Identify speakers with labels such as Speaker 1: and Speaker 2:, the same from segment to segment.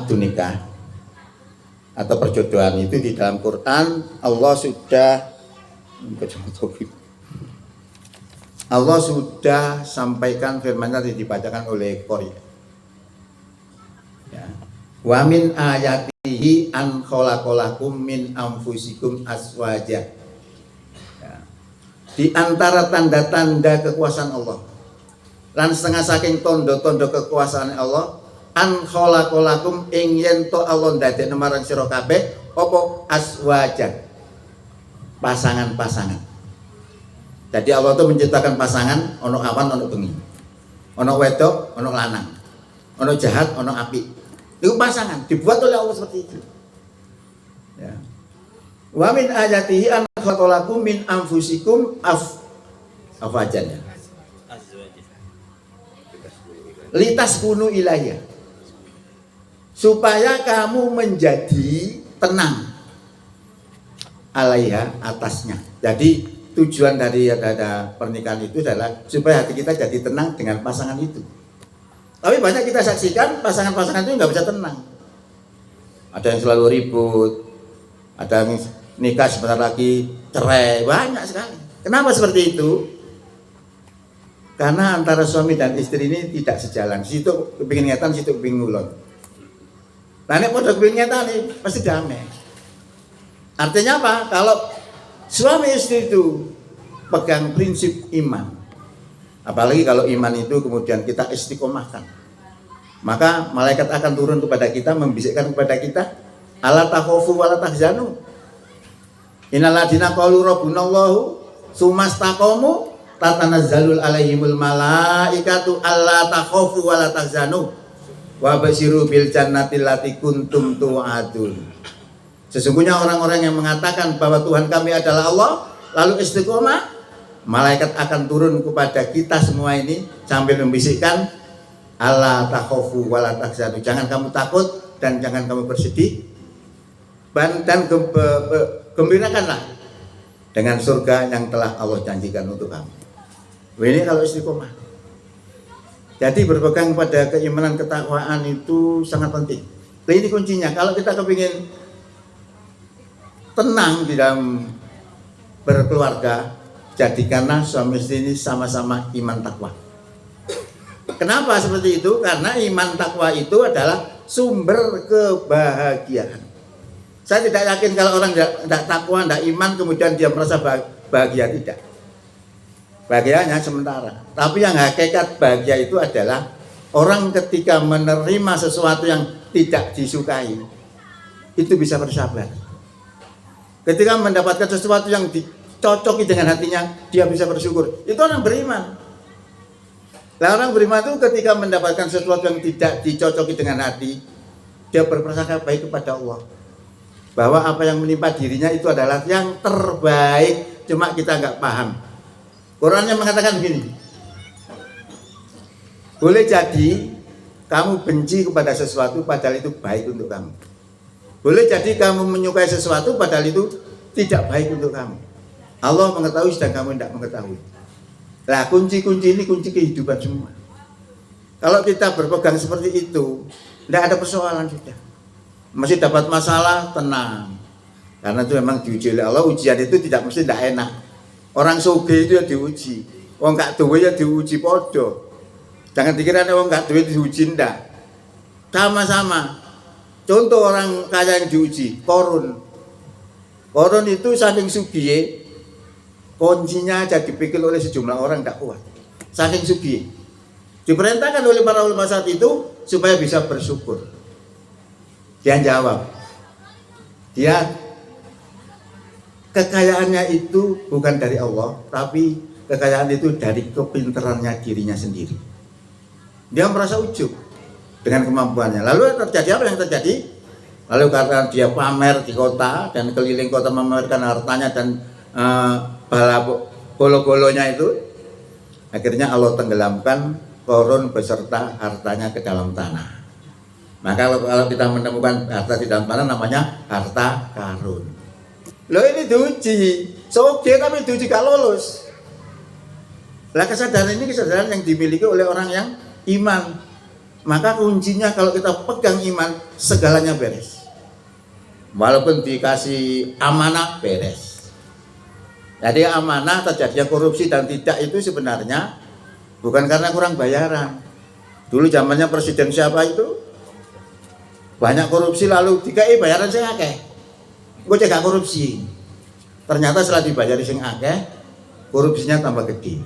Speaker 1: akdu nikah atau perjodohan itu di dalam Quran Allah sudah sampaikan firman-Nya dibacakan oleh Qori. Ya. Wa min ayatihi an khalaqalakum min anfusikum azwaja. Ya. Di antara tanda-tanda kekuasaan Allah lan setengah saking tondo-tondo kekuasaan Allah an khalaqalakum ing yen to Allah ndadekno marang sira kabeh apa azwajan, pasangan-pasangan. Jadi Allah itu menciptakan pasangan, ono awan, ono bengi, ono wedok, ono lanang, ono jahat, ono api. Itu pasangan dibuat oleh Allah seperti itu. Ya. Wa min ayatihi an khalaqalakum min anfusikum afwajan. Litas kunu ilaiya. Supaya kamu menjadi tenang alaiha, atasnya. Jadi tujuan dari ada pernikahan itu adalah supaya hati kita jadi tenang dengan pasangan itu. Tapi banyak kita saksikan pasangan-pasangan itu nggak bisa tenang. Ada yang selalu ribut, ada yang nikah sebentar lagi cerai, banyak sekali. Kenapa seperti itu? Karena antara suami dan istri ini tidak sejalan. Situ kepingin ngetan, situ kepingin ngulon. Nah ini pada kepingin ngetan nih pasti damai. Artinya apa? Kalau suami istri itu pegang prinsip iman, apalagi kalau iman itu kemudian kita istiqomahkan, maka malaikat akan turun kepada kita, membisikkan kepada kita, ala takhofu wala tahzanu, innal ladzina qalu rabbunallahu tsumastaqamu tatanazzalul alaihimul malaikatu alla takhofu wala tahzanu wa basyiru bil jannati allati kuntum tu'adun. Sesungguhnya orang-orang yang mengatakan bahwa Tuhan kami adalah Allah lalu istiqomah, malaikat akan turun kepada kita semua ini sambil membisikkan alla takhofu wala tahzanu, jangan kamu takut dan jangan kamu bersedih, dan gembirakanlah dengan surga yang telah Allah janjikan untuk kamu. Ini kalau istiqomah. Jadi berpegang pada keimanan ketakwaan itu sangat penting. Nah, ini kuncinya. Kalau kita kepingin tenang di dalam berkeluarga, jadikanlah suami istri ini sama-sama iman takwa. Kenapa seperti itu? Karena iman takwa itu adalah sumber kebahagiaan. Saya tidak yakin kalau orang tidak takwa, tidak iman, kemudian dia merasa bahagia, tidak. Bahagianya sementara. Tapi yang hakikat bahagia itu adalah orang ketika menerima sesuatu yang tidak disukai, itu bisa bersabar. Ketika mendapatkan sesuatu yang dicocoki dengan hatinya, dia bisa bersyukur. Itu orang beriman. Nah, orang beriman itu ketika mendapatkan sesuatu yang tidak dicocoki dengan hati, dia berprasangka baik kepada Allah, bahwa apa yang menimpa dirinya itu adalah yang terbaik, cuma kita nggak paham. Qurannya mengatakan begini, boleh jadi kamu benci kepada sesuatu padahal itu baik untuk kamu. Boleh jadi kamu menyukai sesuatu padahal itu tidak baik untuk kamu. Allah mengetahui sedang kamu tidak mengetahui. Nah, kunci-kunci ini kunci kehidupan semua. Kalau kita berpegang seperti itu, tidak ada persoalan sudah. Masih dapat masalah, tenang. Karena itu memang diuji oleh Allah. Ujian itu tidak mesti tidak enak. Orang sugih itu ya diuji. Wong gak duwe ya diuji podo. Jangan dikira wong gak duwe diuji ndak. Sama-sama. Contoh orang kaya yang diuji, Korun. Korun itu saking sugih, kuncinya aja dipikir oleh sejumlah orang tidak kuat. Saking sugih. Diperintahkan oleh para ulama saat itu supaya bisa bersyukur. Dia jawab, dia kekayaannya itu bukan dari Allah, tapi kekayaan itu dari kepintarannya dirinya sendiri. Dia merasa ujub dengan kemampuannya. Lalu terjadi apa yang terjadi? Lalu karena dia pamer di kota dan keliling kota memamerkan hartanya dan bolo-bolonya itu, akhirnya Allah tenggelamkan Korun beserta hartanya ke dalam tanah. Maka kalau kita menemukan harta di dalam tanah namanya harta karun. Loh, ini diuji, soge tapi diuji gak lulus. Lah kesadaran ini kesadaran yang dimiliki oleh orang yang iman. maka kuncinya kalau kita pegang iman, segalanya beres. Walaupun dikasih amanah, beres. Jadi amanah terjadinya korupsi dan tidak itu sebenarnya bukan karena kurang bayaran. Dulu zamannya presiden siapa itu banyak korupsi, lalu dikai bayaran sing akeh, gue cegah korupsi. Ternyata setelah dibayari sing akeh, korupsinya tambah gede.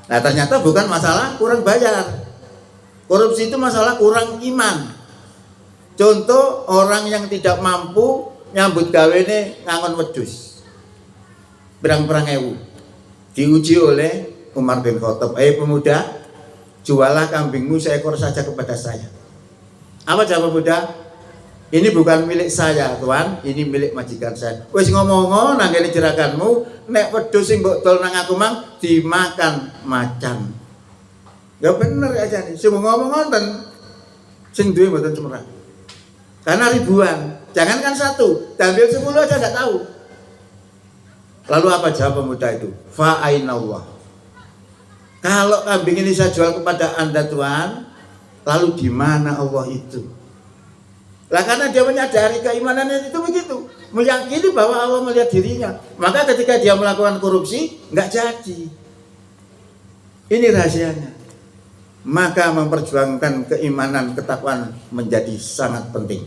Speaker 1: Nah ternyata bukan masalah kurang bayar, korupsi itu masalah kurang iman. Contoh orang yang tidak mampu nyambut gawe ini ngangon wedus berang-berang ewu, diuji oleh Umar bin Khattab, pemuda, jualah kambingmu seekor saja kepada saya. Apa jawab pemuda? Ini bukan milik saya tuan, ini milik majikan saya. Wes ngomong nang kene jeraganmu, nek wedhus sing mbok dol nang aku mang dimakan macan. Ya bener aja nih, sing ngomong ngoten sing duwe mboten cemerlang. Karena ribuan, jangankan satu, ambil 10 aja nggak tahu. Lalu apa jawab pemuda itu? Fa ainallah. Kalau kambing ini saya jual kepada Anda tuan, lalu di mana Allah itu? Lah karena dia menyadari keimanannya itu begitu, meyakini bahwa Allah melihat dirinya. Maka ketika dia melakukan korupsi, nggak jadi. Ini rahasianya. Maka memperjuangkan keimanan, ketakwaan menjadi sangat penting.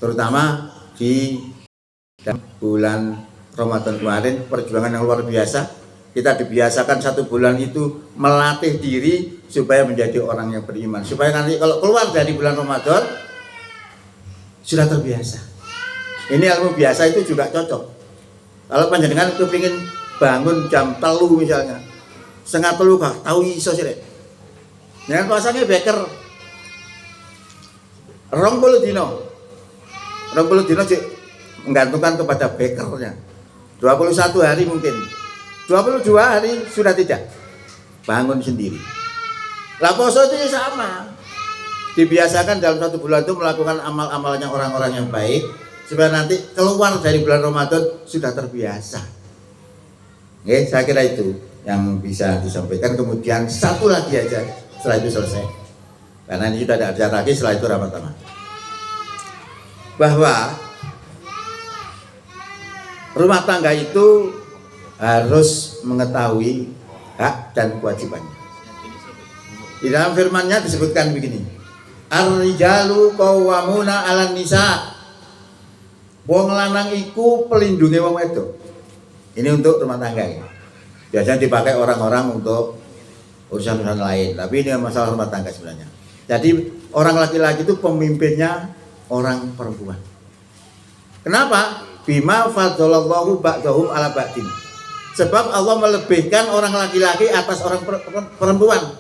Speaker 1: Terutama di bulan Ramadan kemarin, perjuangan yang luar biasa. Kita dibiasakan 1 bulan itu melatih diri supaya menjadi orang yang beriman, supaya nanti kalau keluar dari bulan Ramadan sudah terbiasa. Ini ilmu biasa itu juga cocok. Kalau panjenengan kepingin bangun jam 3 misalnya, 2:30 kah tahu iso sih rek. Dengan pasangnya beker 20 dino cik, menggantungkan kepada bekernya. 21 hari mungkin, 22 hari sudah tidak, bangun sendiri. Lah poso itu sama, dibiasakan dalam 1 bulan itu melakukan amal-amalnya orang-orang yang baik, supaya nanti keluar dari bulan Ramadan sudah terbiasa. Oke, saya kira itu yang bisa disampaikan. Kemudian satu lagi aja, setelah itu selesai, karena ini sudah ada acara lagi, setelah itu Ramadan. Bahwa rumah tangga itu harus mengetahui hak dan kewajibannya. Di dalam firman-Nya disebutkan begini, ar-rijalu qawwamuna 'alan nisa. Wong lanang iku pelindunge wong wedok. Ini untuk rumah tangga ya. Biasanya dipakai orang-orang untuk urusan-urusan lain, tapi ini masalah rumah tangga sebenarnya. Jadi orang laki-laki itu pemimpinnya orang perempuan. Kenapa? Bima fadzalallahu ba'dahum ala ba'din. Sebab Allah melebihkan orang laki-laki atas orang perempuan.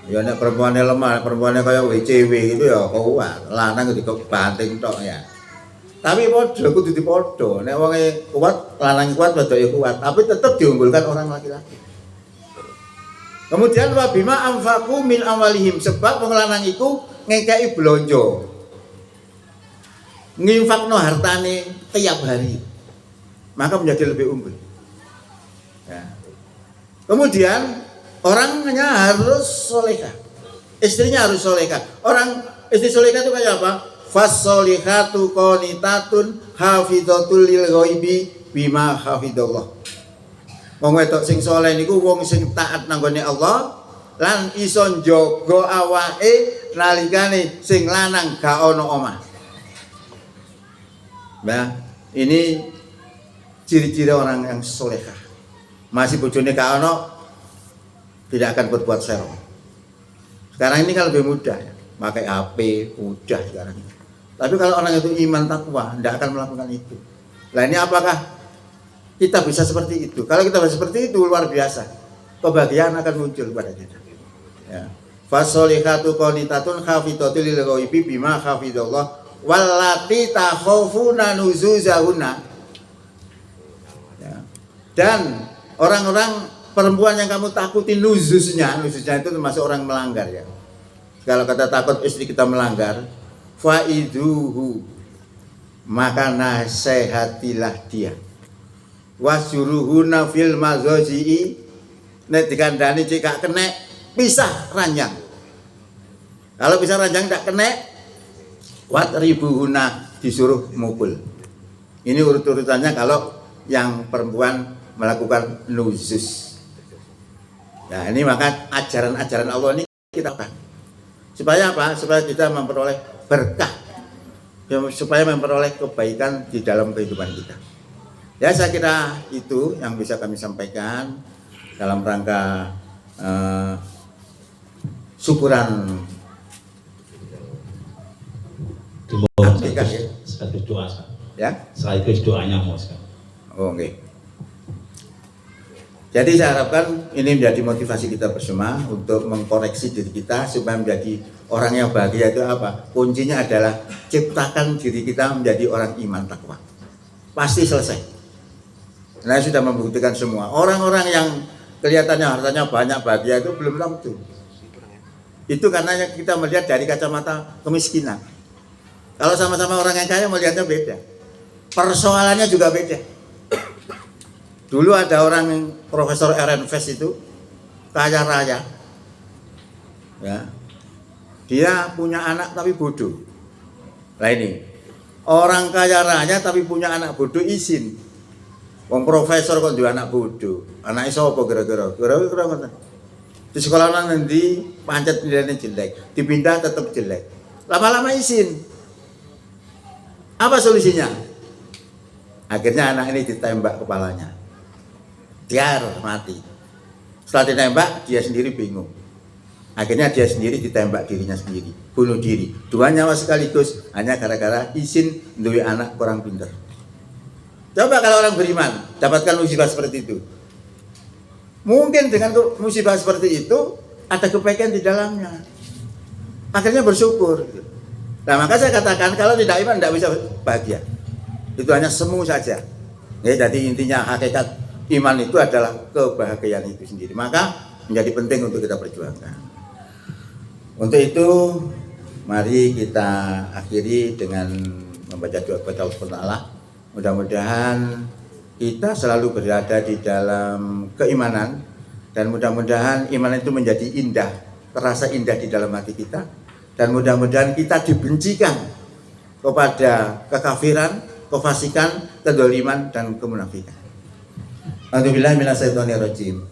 Speaker 1: Ya nek perempuannya lemah, perempuannya kayak WCW gitu ya kuat, lanang itu banting tok ya. Tapi padha kudu dipadha. Nek wonge kuat, lanang kuat, wedoke kuat, tapi tetap diunggulkan orang laki-laki. Kemudian wa bima anfaqu min amwalihim, sebab wong lanang iku ngekeki blonjo. Nginfakno hartane tiap hari, maka menjadi lebih unggul. Ya. Kemudian orangnya harus solehah, istrinya harus solehah. Orang istri solehah itu kayak apa? Fasolihatu qanitatun hafidhatul lil ghaibi bima hafidallah. Wong wedok sing soleh niku wong sing taat nang gone Allah lan iso njaga awake nalikane sing lanang gak ana omah. Nah, ini ciri-ciri orang yang solehah. Masih bojone gak ono, tidak akan berbuat serong. Sekarang ini kan lebih mudah ya, pakai HP mudah sekarang. Tapi kalau orang itu iman takwa, tidak akan melakukan itu. Nah ini apakah kita bisa seperti itu? Kalau kita bisa seperti itu luar biasa, kebahagiaan akan muncul pada kita. Ya. Fasolihatu qanitatun hafidhatul lil ghaibi bima hafidallah wallati takhafuna nuzuzahunna. Ya. Dan orang-orang perempuan yang kamu takuti nuzuznya itu termasuk orang melanggar ya. Kalau kata takut istri kita melanggar, faiduhu, maka nasihatilah dia. Wasuruhuna fil mazaji'i, nek dikandani cek gak kenek pisah ranjang. Kalau pisang ranjang tidak kena, wat ribuhuna disuruh mukul. Ini urut-urutannya kalau yang perempuan melakukan nuzus. Nah ini maka ajaran-ajaran Allah ini kita lakukan. Supaya apa? Supaya kita memperoleh berkah, supaya memperoleh kebaikan di dalam kehidupan kita. Ya saya kira itu yang bisa kami sampaikan dalam rangka syukuran
Speaker 2: sekaligus doa
Speaker 1: ya.
Speaker 2: Sekaligus doanya mau sekali.
Speaker 1: Oh, oke. Jadi saya harapkan ini menjadi motivasi kita bersama untuk mengkoreksi diri kita supaya menjadi orang yang bahagia. Itu apa? Kuncinya adalah ciptakan diri kita menjadi orang iman takwa. Pasti selesai. Nah sudah membuktikan semua. Orang-orang yang kelihatannya hartanya banyak bahagia itu belum tentu. Itu karena kita melihat dari kacamata kemiskinan. Kalau sama-sama orang yang kaya melihatnya beda. Persoalannya juga beda. Dulu ada orang Profesor Ehrenfest itu kaya raya, ya, dia punya anak tapi bodoh. Nah ini orang kaya raya tapi punya anak bodoh izin. Wong profesor kok dua anak bodoh, anak iso apa kira-kira? Kira-kira di sekolah nanti pancet nilainya jelek, dipindah tetap jelek. Lama-lama izin. Apa solusinya? Akhirnya anak ini ditembak kepalanya. Dia mati. Setelah ditembak, dia sendiri bingung. Akhirnya dia sendiri ditembak dirinya sendiri, bunuh diri. Dua nyawa sekaligus hanya gara-gara izin duwe anak kurang pintar. Coba kalau orang beriman dapatkan musibah seperti itu. Mungkin dengan musibah seperti itu ada kebaikan di dalamnya. Akhirnya bersyukur. Nah maka saya katakan kalau tidak iman tidak bisa bahagia. Itu hanya semu saja. Ya, jadi intinya hakikat iman itu adalah kebahagiaan itu sendiri. Maka menjadi penting untuk kita perjuangkan. Untuk itu mari kita akhiri dengan membaca doa kepada Allah SWT. Mudah-mudahan kita selalu berada di dalam keimanan dan mudah-mudahan iman itu menjadi indah, terasa indah di dalam hati kita, dan mudah-mudahan kita dibencikan kepada kekafiran, kefasikan, kedoliman dan kemunafikan. A'udzubillahi minasyaitonirrajim.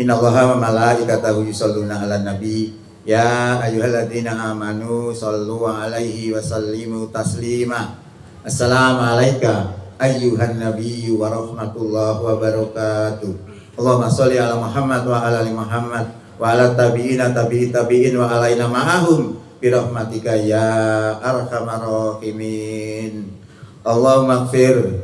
Speaker 1: Innallaha wa malaikatahu yusholluna 'alan nabi ya ayyuhalladzina amanu shollu 'alaihi wa sallimu taslima. Assalamualaikum ayyuhan nabiyyu wa rahmatullahi wa barakatuh. Allahumma sholli ala Muhammad wa ala ali Muhammad wa ala tabi'ina tabi'in wa alaina ma'ahum bi rahmatika ya arhamar rahimin. Allahumma ighfir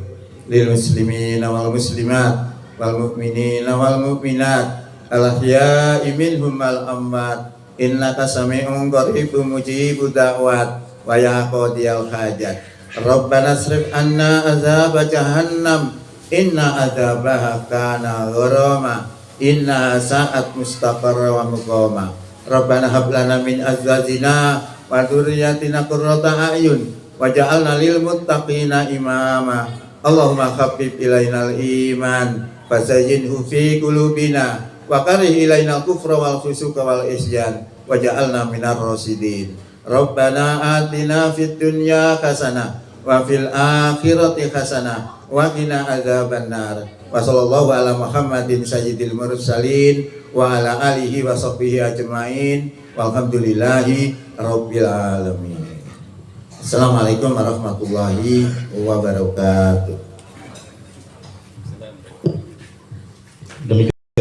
Speaker 1: lil muslimina wal muslimat wal mu'minina wal mu'minat al ahya'i minhum wal amwat innaka sami'un qaribun mujibud da'wat wa ya qadiyal hajat. Rabbana asrif anna azab jahannam inna azabaha kana gharama inna sa'at mustaqarra wa muqama. Rabbana hab lana min azwajina wa dzurriyyatina qurrata a'yun waj'alna lil muttaqina imama. Allahumma khaffif ilainal iman fazayyinhu fi qulubina wa karih ilainal kufra wal fusuqa wal isyan waj'alna minar rasyidin. Rabbana atina fid dunya hasanah wa fil akhirati hasanah wa qina adzabannar. Wa sallallahu ala Muhammadin sayyidil mursalin wa ala alihi wa sahbihi ajmain walhamdulillahi rabbil alamin. Assalamualaikum warahmatullahi wabarakatuh.